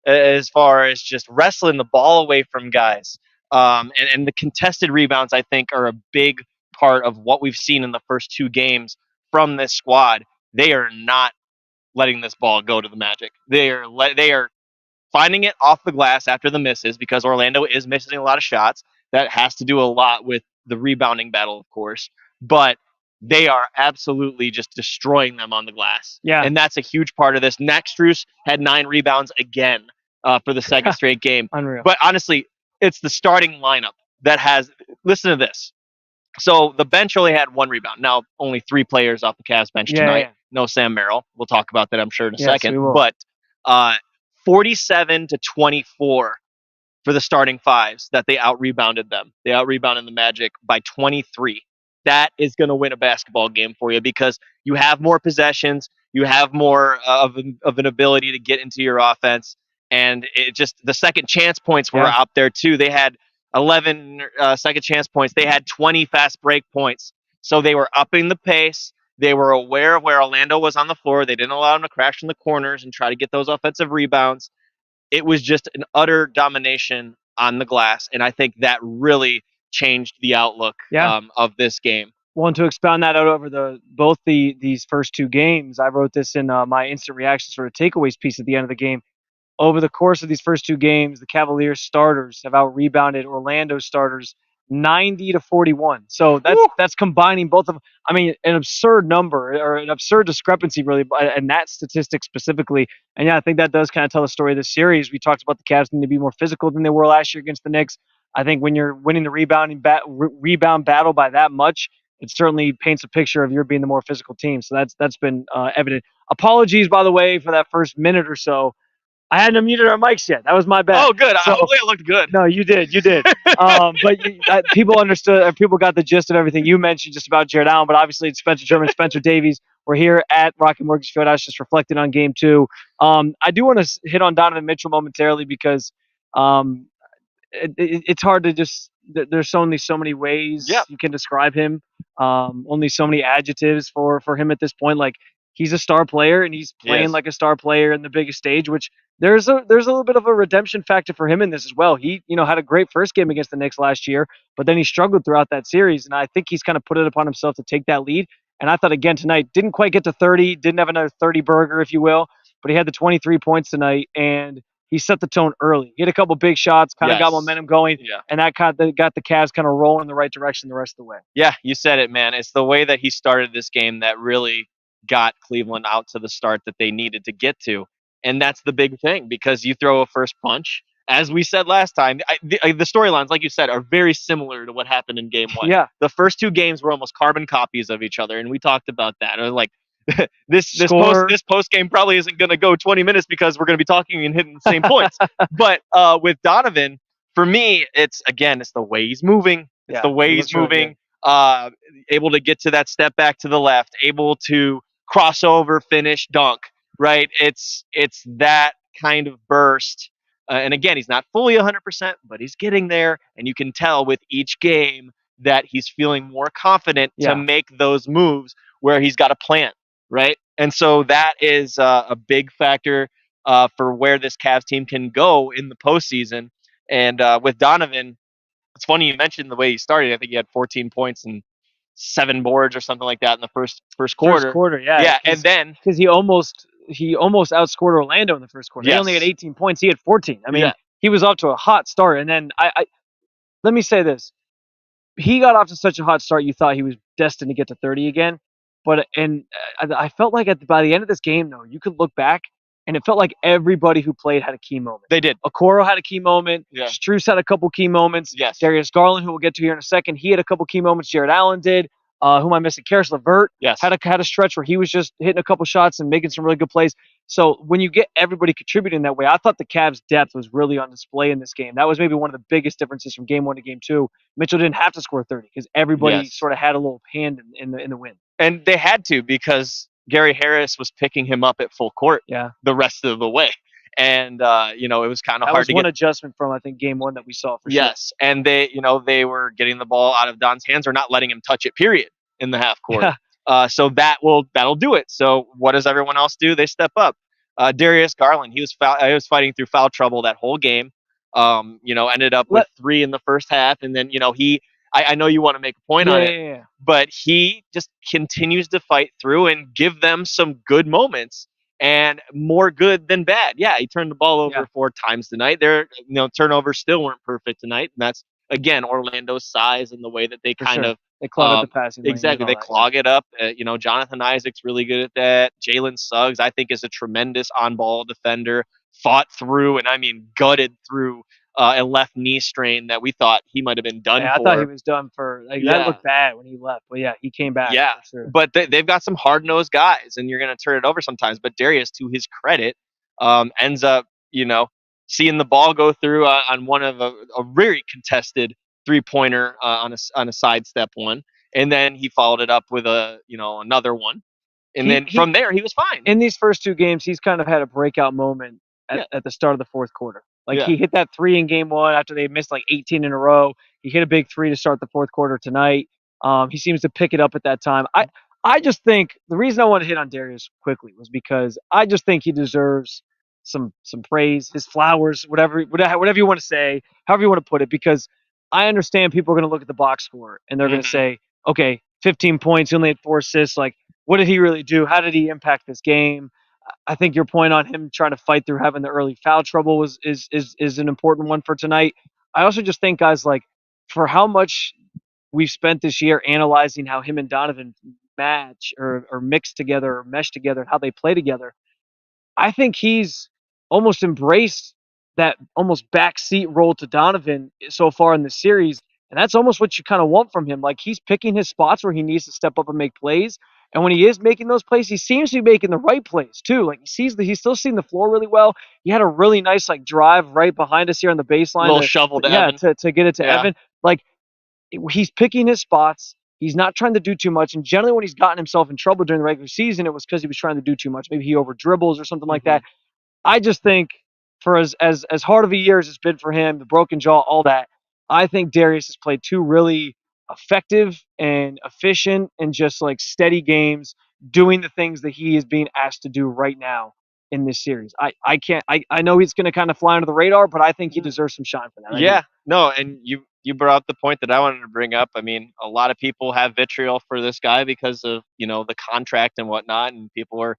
as far as just wrestling the ball away from guys. And the contested rebounds, I think, are a big part of what we've seen in the first two games from this squad. They are not letting this ball go to the Magic. They are finding it off the glass after the misses because Orlando is missing a lot of shots. That has to do a lot with the rebounding battle, of course. But they are absolutely just destroying them on the glass. Yeah. And that's a huge part of this. Struess had 9 rebounds again for the second straight game. Unreal. But honestly, it's the starting lineup that has. Listen to this. So the bench only had 1 rebound. Now, only 3 players off the Cavs bench tonight. Yeah. No Sam Merrill. We'll talk about that, I'm sure, in a Yes, second. we will. But 47 to 24 for the starting fives that they out-rebounded them. They out-rebounded the Magic by 23. That is going to win a basketball game for you because you have more possessions, you have more of an ability to get into your offense, and it just the second chance points were out there too. They had 11 second chance points. They had 20 fast break points. So they were upping the pace. They were aware of where Orlando was on the floor. They didn't allow them to crash in the corners and try to get those offensive rebounds. It was just an utter domination on the glass, and I think that really changed the outlook of this game. Well, to expound that out over these first 2 games, I wrote this in my instant reaction sort of takeaways piece at the end of the game. Over the course of these first 2 games, the Cavaliers starters have out-rebounded Orlando starters 90 to 41. So that's combining both of them. I mean, an absurd number or an absurd discrepancy, really, and that statistic specifically. And yeah, I think that does kind of tell the story of this series. We talked about the Cavs need to be more physical than they were last year against the Knicks. I think when you're winning the rebound battle by that much, it certainly paints a picture of you're being the more physical team. So that's been evident. Apologies, by the way, for that first minute or so. I hadn't unmuted our mics yet. That was my bad. Oh, good. Hopefully it looked good. No, you did. But people understood. People got the gist of everything you mentioned just about Jared Allen. But obviously, it's German and Spencer Davies. We're here at Rocket Mortgage Fieldhouse just reflecting on Game 2. I do want to hit on Donovan Mitchell momentarily because it's hard to just – there's only so many ways you can describe him. Only so many adjectives for him at this point. Like, he's a star player, and he's playing like a star player in the biggest stage, which there's a little bit of a redemption factor for him in this as well. He, had a great first game against the Knicks last year, but then he struggled throughout that series, and I think he's kind of put it upon himself to take that lead. And I thought, again, tonight, didn't quite get to 30, didn't have another 30 burger, if you will, but he had the 23 points tonight, and he set the tone early. He had a couple big shots, kind of got momentum going, and that got the Cavs kind of rolling in the right direction the rest of the way. Yeah, you said it, man. It's the way that he started this game that really got Cleveland out to the start that they needed to get to. And that's the big thing, because you throw a first punch. As we said last time, the storylines, like you said, are very similar to what happened in Game 1. Yeah. The first 2 games were almost carbon copies of each other, and we talked about that. Or like, this post game probably isn't going to go 20 minutes because we're going to be talking and hitting the same points. But with Donovan, for me, it's the way he's moving. It's the way he's moving. Able to get to that step back to the left, able to crossover, finish, dunk. Right? It's that kind of burst. And again, he's not fully 100%, but he's getting there. And you can tell with each game that he's feeling more confident to make those moves where he's got a plan, right? And so that is a big factor for where this Cavs team can go in the postseason. And with Donovan, it's funny you mentioned the way he started. I think he had 14 points and 7 boards or something like that in the first quarter. First quarter, yeah. And then because he almost outscored Orlando in the first quarter. He only had 18 points. He had 14. I mean, he was off to a hot start. And then I let me say this: he got off to such a hot start, you thought he was destined to get to 30 again. But I felt like by the end of this game, though, you could look back and it felt like everybody who played had a key moment. They did. Okoro had a key moment. Yeah. Strus had a couple key moments. Yes. Darius Garland, who we'll get to here in a second, he had a couple key moments. Jared Allen did. Who am I missing? Karis LeVert had a stretch where he was just hitting a couple shots and making some really good plays. So when you get everybody contributing that way, I thought the Cavs' depth was really on display in this game. That was maybe one of the biggest differences from Game 1 to Game 2. Mitchell didn't have to score 30 because everybody sort of had a little hand in the win. And they had to, because Gary Harris was picking him up at full court the rest of the way. And, it was kind of hard to get. That was one adjustment from, I think, Game 1 that we saw for sure. Yes, and they were getting the ball out of Don's hands or not letting him touch it, period, in the half court. So that'll do it. So what does everyone else do? They step up. Darius Garland, he was fighting through foul trouble that whole game. Ended up with 3 in the first half, and then I know you want to make a point on it, but he just continues to fight through and give them some good moments, and more good than bad. Yeah, he turned the ball over 4 times tonight. Their turnovers still weren't perfect tonight, and that's again Orlando's size and the way that they kind of they clog up the passing lanes. Exactly, they clog it up. Jonathan Isaac's really good at that. Jalen Suggs, I think, is a tremendous on-ball defender. Fought through, and I mean gutted through a left knee strain that we thought he might have been done for. I thought he was done for. That looked bad when he left, but he came back. Yeah, for sure. But they've got some hard-nosed guys, and you're going to turn it over sometimes. But Darius, to his credit, ends up, seeing the ball go through on one of a very contested three-pointer on a sidestep one, and then he followed it up with another one, and then from there he was fine. In these first 2 games, he's kind of had a breakout moment at the start of the fourth quarter. He hit that 3 in game 1 after they missed 18 in a row. He hit a big 3 to start the fourth quarter tonight. He seems to pick it up at that time. I just think the reason I want to hit on Darius quickly was because I just think he deserves some praise, his flowers, whatever you want to say, however you want to put it, because I understand people are going to look at the box score and they're going to say, okay, 15 points, he only had 4 assists. What did he really do? How did he impact this game? I think your point on him trying to fight through having the early foul trouble is an important one for tonight. I also just think, guys, for how much we've spent this year analyzing how him and Donovan match or mix together or mesh together and how they play together, I think he's almost embraced that almost backseat role to Donovan so far in the series. And that's almost what you kind of want from him. He's picking his spots where he needs to step up and make plays. And when he is making those plays, he seems to be making the right plays too. He's still seeing the floor really well. He had a really nice drive right behind us here on the baseline. Little shovel to Evan. to get it to Evan. He's picking his spots. He's not trying to do too much. And generally when he's gotten himself in trouble during the regular season, it was because he was trying to do too much. Maybe he over dribbles or something like that. I just think for as hard of a year as it's been for him, the broken jaw, all that, I think Darius has played 2 really effective and efficient and just steady games, doing the things that he is being asked to do right now in this series. I know he's going to kind of fly under the radar, but I think he deserves some shine for that. Yeah, no, and you brought up the point that I wanted to bring up. I mean, a lot of people have vitriol for this guy because of the contract and whatnot, and people are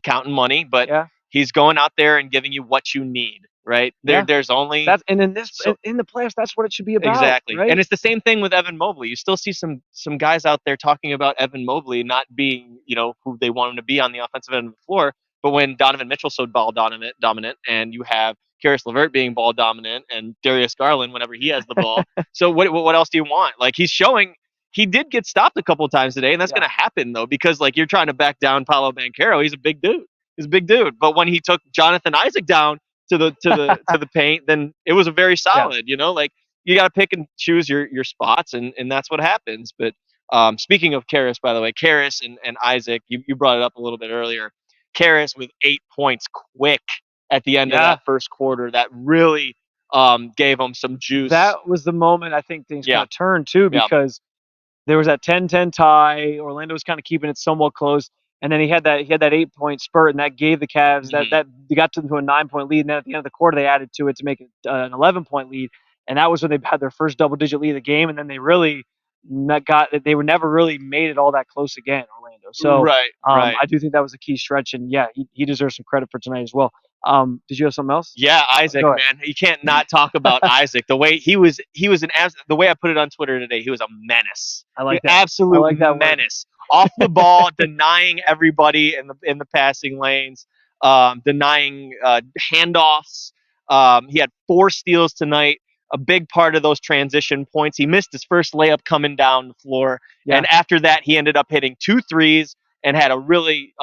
counting money, but he's going out there and giving you what you need. Right there's only in the playoffs, that's what it should be about. Exactly, right? And it's the same thing with Evan Mobley. You still see some guys out there talking about Evan Mobley not being who they want him to be on the offensive end of the floor. But when Donovan Mitchell's so ball dominant, and you have Karis LeVert being ball dominant, and Darius Garland whenever he has the ball, so what else do you want? He's showing he did get stopped a couple of times today, and that's going to happen though because you're trying to back down Paolo Banchero. He's a big dude. But when he took Jonathan Isaac down to the paint, then it was a very solid. You got to pick and choose your spots, and that's what happens. But speaking of Karis, by the way, Karis and Isaac, you brought it up a little bit earlier. Karis with 8 points quick at the end of that first quarter, that really gave him some juice. That was the moment I think things kind of turned too, because there was that 10-10 tie. Orlando was kind of keeping it somewhat close. And then he had that 8-point spurt, and that gave the Cavs that they got to a 9-point lead. And then at the end of the quarter, they added to it to make it an 11-point lead. And that was when they had their first double-digit lead of the game. And then they really were never really made it all that close again, Orlando. So right. I do think that was a key stretch, and he deserves some credit for tonight as well. Did you have something else? Yeah, Isaac, man, you can't not talk about Isaac. The way he was the way I put it on Twitter today, he was a menace. I like that. Absolute I like that menace. Off the ball, denying everybody in the passing lanes, denying handoffs. He had 4 steals tonight. A big part of those transition points. He missed his first layup coming down the floor, and after that, he ended up hitting 2 threes and had a really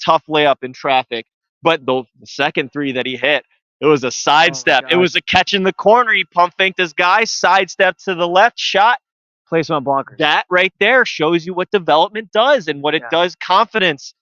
tough layup in traffic. But the second 3 that he hit, it was a sidestep. It was a catch in the corner. He pump faked his guy, sidestep to the left, shot. Placement bonkers. That right there shows you what development does and what it does confidence.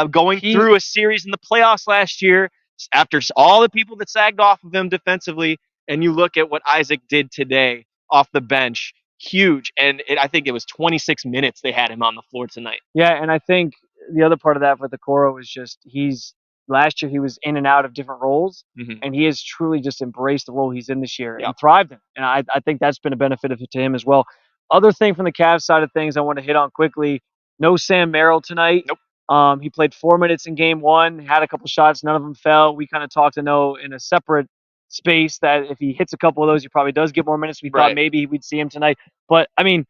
Going through a series in the playoffs last year, after all the people that sagged off of him defensively, and you look at what Isaac did today off the bench, huge. And I think it was 26 minutes they had him on the floor tonight. Yeah, and I think the other part of that for the Coro is just he's last year he was in and out of different roles, Mhm. and he has truly just embraced the role he's in this year Yep. and thrived in. And I think that's been a benefit to him as well. Other thing from the Cavs side of things I want to hit on quickly, no Sam Merrill tonight. Nope. He played 4 minutes in game one, had a couple shots, none of them fell. We kind of talked to Noah in a separate space that if he hits a couple of those, he probably does get more minutes. We thought maybe we'd see him tonight. But, I mean,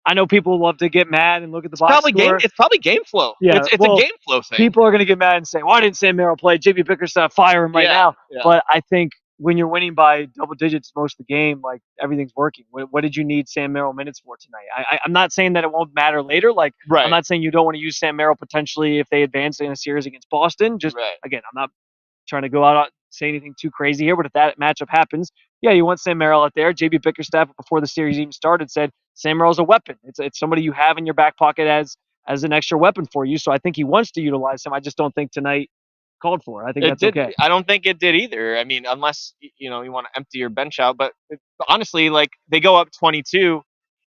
I know people love to get mad and look at the box score. It's probably game flow. Yeah, it's a game flow thing. People are going to get mad and say, why didn't Sam Merrill play? JB Bickerstaff, fire him right now. Yeah. But I think when you're winning by double digits most of the game, like everything's working. What did you need Sam Merrill minutes for tonight? I'm not saying that it won't matter later. Like, I'm not saying you don't want to use Sam Merrill potentially if they advance in a series against Boston. Just, again, I'm not trying to go out and say anything too crazy here, but if that matchup happens, yeah, you want Sam Merrill out there. JB Bickerstaff, before the series even started, said Sam Merrill's a weapon. It's somebody you have in your back pocket as an extra weapon for you. So I think he wants to utilize him. I just don't think tonight called for. I think that's okay. I don't think it did either. I mean, unless you want to empty your bench out. But honestly, like they go up 22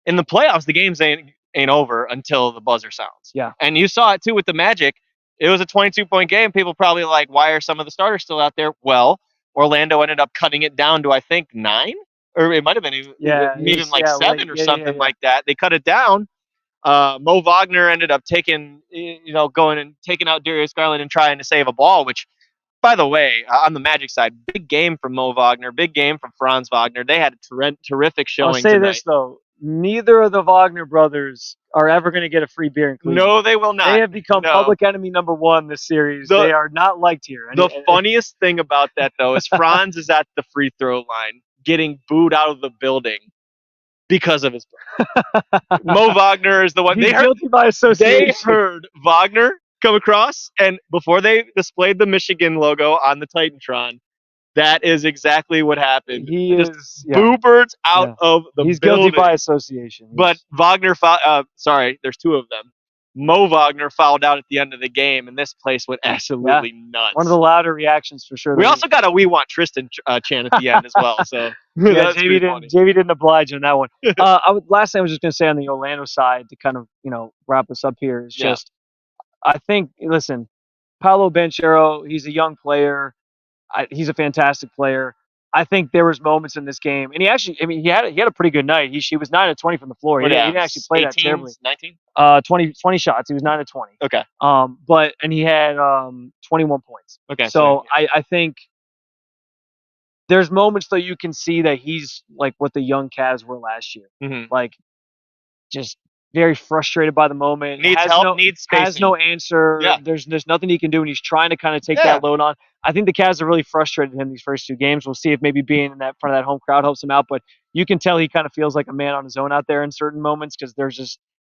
in the playoffs, the games ain't over until the buzzer sounds. Yeah, and you saw it too with the Magic. It was a 22-point game. People probably like, why are some of the starters still out there? Well, Orlando ended up cutting it down to I think 9, or it might have been even like 7 or something like that. They cut it down. Mo Wagner ended up going and taking out Darius Garland and trying to save a ball, which, by the way, on the Magic side, big game from Mo Wagner, big game from Franz Wagner. They had a terrific showing. I'll say tonight. This though, neither of the Wagner brothers are ever going to get a free beer in Cleveland. No, they will not. They have become public enemy number one this series. They are not liked here. The funniest thing about that, though, is Franz is at the free throw line getting booed out of the building because of his brother. Mo Wagner is the one. He's guilty by association. They heard Wagner come across, and before they displayed the Michigan logo on the Titantron, that is exactly what happened. He is boo birds out of the He's building. guilty by association. But Wagner sorry, there's 2 of them. Mo Wagner fouled out at the end of the game, and this place went absolutely nuts. One of the louder reactions for sure. We also got a "We Want Tristan" chant at the end as well. So JV didn't oblige on that one. Last thing I was just going to say on the Orlando side to kind of wrap us up here is just I think Paolo Banchero, he's a young player. He's a fantastic player. I think there was moments in this game, and he had a pretty good night. He was 9 of 20 from the floor. He didn't actually play 18, that terribly. 19? 20 shots. He was 9 of 20. Okay. And he had 21 points. Okay. So I think there's moments though you can see that he's like what the young Cavs were last year. Mm-hmm. Like just very frustrated by the moment. Needs help, needs spacing. Has no answer. Yeah. There's nothing he can do, and he's trying to kind of take that load on. I think the Cavs have really frustrated him these first 2 games. We'll see if maybe being in that front of that home crowd helps him out, but you can tell he kind of feels like a man on his own out there in certain moments because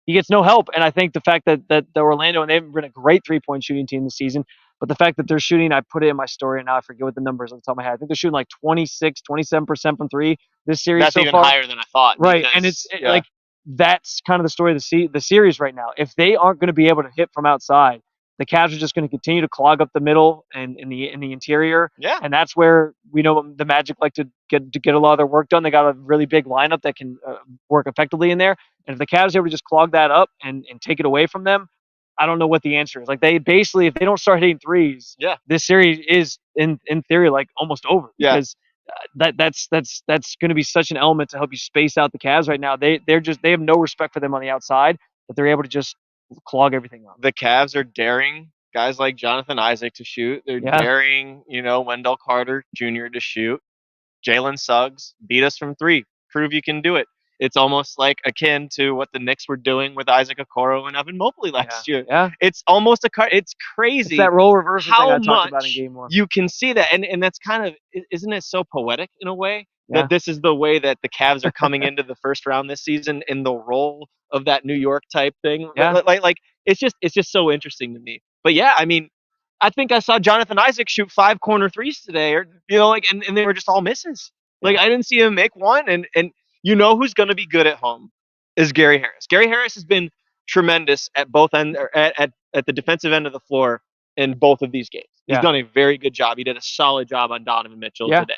he gets no help. And I think the fact that the Orlando, and they haven't been a great 3-point shooting team this season, but the fact that they're shooting, I put it in my story, and now I forget what the numbers on the top of my head. I think they're shooting like 26, 27% from 3 this series. That's so even far. higher than I thought. Right, and it's like that's kind of the story of the series right now. If they aren't going to be able to hit from outside, the Cavs are just going to continue to clog up the middle and in the interior. Yeah. And that's where we know the Magic like to get a lot of their work done. They got a really big lineup that can work effectively in there. And if the Cavs are able to just clog that up and take it away from them, I don't know what the answer is. Like they basically, if they don't start hitting threes, this series is in theory like almost over. Yeah. Because that's going to be such an element to help you space out the Cavs right now. They have no respect for them on the outside, but they're able to just clog everything up. The Cavs are daring guys like Jonathan Isaac to shoot. They're daring, Wendell Carter Jr. to shoot. Jalen Suggs, beat us from 3. Prove you can do it. It's almost like akin to what the Knicks were doing with Isaac Okoro and Evan Mobley last year. Yeah. It's almost it's crazy. It's that role reversal thing I much talked about in game 1. You can see that, and that's kind of, isn't it so poetic in a way that this is the way that the Cavs are coming into the first round this season in the role of that New York type thing. Yeah. Like it's just so interesting to me. But yeah, I mean, I think I saw Jonathan Isaac shoot 5 corner threes today, or and they were just all misses. Like I didn't see him make one, and who's going to be good at home is Gary Harris. Gary Harris has been tremendous at both end, or at the defensive end of the floor in both of these games. He's done a very good job. He did a solid job on Donovan Mitchell today.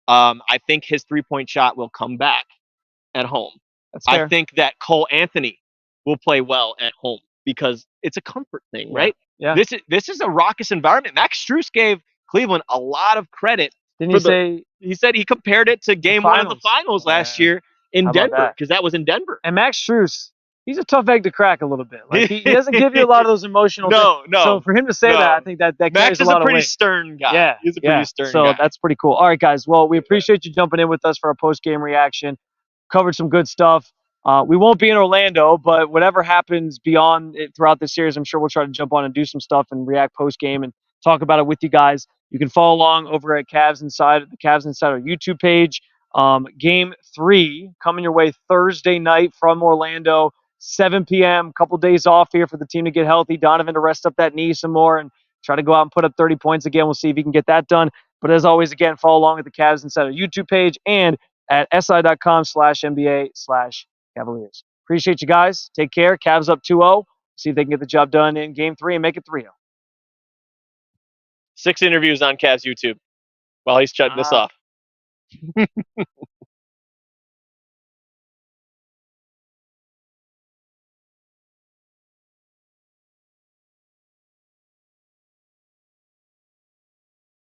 I think his 3-point shot will come back at home. That's fair. I think that Cole Anthony will play well at home because it's a comfort thing, right? Yeah. This is a raucous environment. Max Strus gave Cleveland a lot of credit. Didn't he say? He said he compared it to Game 1 of the finals last year in Denver, because that was in Denver. And Max Strus, he's a tough egg to crack a little bit. Like he doesn't give you a lot of those emotional. No. So for him to say that, I think that carries a lot of weight. Max is a pretty stern guy. Yeah, he's a pretty stern guy. So that's pretty cool. All right, guys. Well, we appreciate you jumping in with us for our post-game reaction. Covered some good stuff. We won't be in Orlando, but whatever happens beyond it throughout the series, I'm sure we'll try to jump on and do some stuff and react post-game and talk about it with you guys. You can follow along over at the Cavs Insider YouTube page. Game 3 coming your way Thursday night from Orlando, 7 p.m. Couple days off here for the team to get healthy. Donovan to rest up that knee some more and try to go out and put up 30 points again. We'll see if he can get that done. But as always, again, follow along at the Cavs Insider YouTube page and at si.com/NBA/Cavaliers. Appreciate you guys. Take care. Cavs up 2-0. See if they can get the job done in Game 3 and make it 3-0. 6 interviews on Cavs YouTube while he's shutting this off.